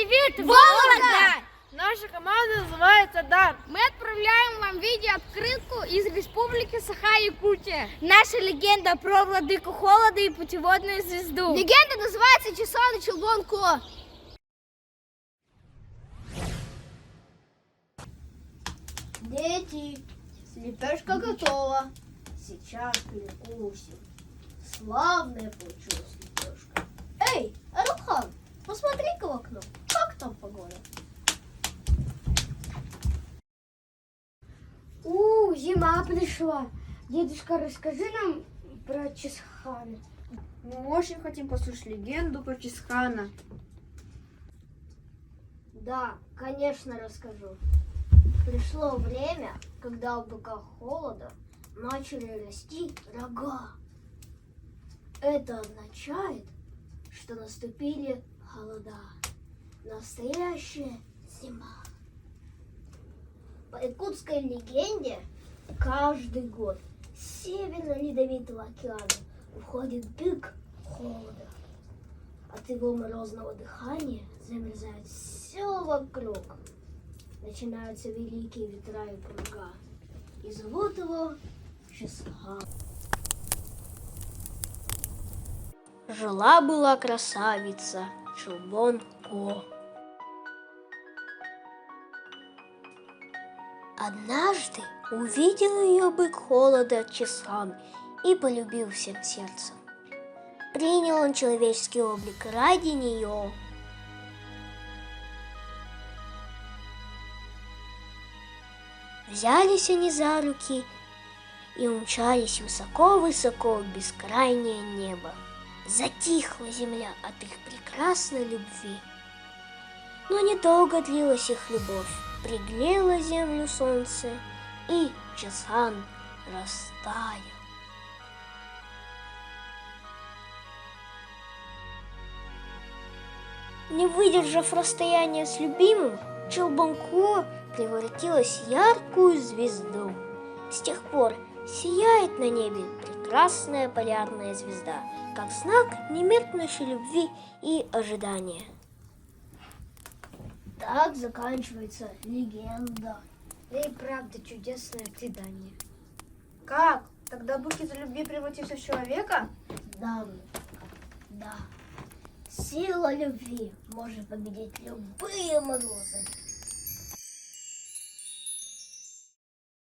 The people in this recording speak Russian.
Привет, Вологда! Наша команда называется «Дар». Мы отправляем вам видеооткрытку из Республики Саха-Якутия. Наша легенда про владыку холода и путеводную звезду. Легенда называется Чесан и Челбон-Ко. Дети, лепешка готова. Сейчас перекусим. Славная получилась лепешка. Эй, Арутхан, посмотри-ка в окно. Как там погода? Зима пришла. Дедушка, расскажи нам про Чесхана. Мы очень хотим послушать легенду про Чесхана. Да, конечно, расскажу. Пришло время, когда у быка холода начали расти рога. Это означает, что наступили холода. Настоящая зима. По якутской легенде, каждый год с Северно-Ледовитого океана уходит бык холода. От его морозного дыхания замерзает все вокруг. Начинаются великие ветра и пурга. И зовут его Чесхан. Жила-была красавица Челбон-Ко. Однажды увидел ее бык холода Чесхан и полюбил всем сердцем. Принял он человеческий облик ради нее. Взялись они за руки и умчались высоко-высоко в бескрайнее небо. Затихла земля от их прекрасной любви. Но недолго длилась их любовь. Пригрело землю солнце, и Чесхан растаял. Не выдержав расстояния с любимым, Челбон-Ко превратилась в яркую звезду. С тех пор сияет на небе прекрасная полярная звезда, как знак немеркнущей любви и ожидания. Так заканчивается легенда. И правда чудесное предание. Как? Тогда бык из-за любви превратился в человека? Да, да. Сила любви может победить любые морозы.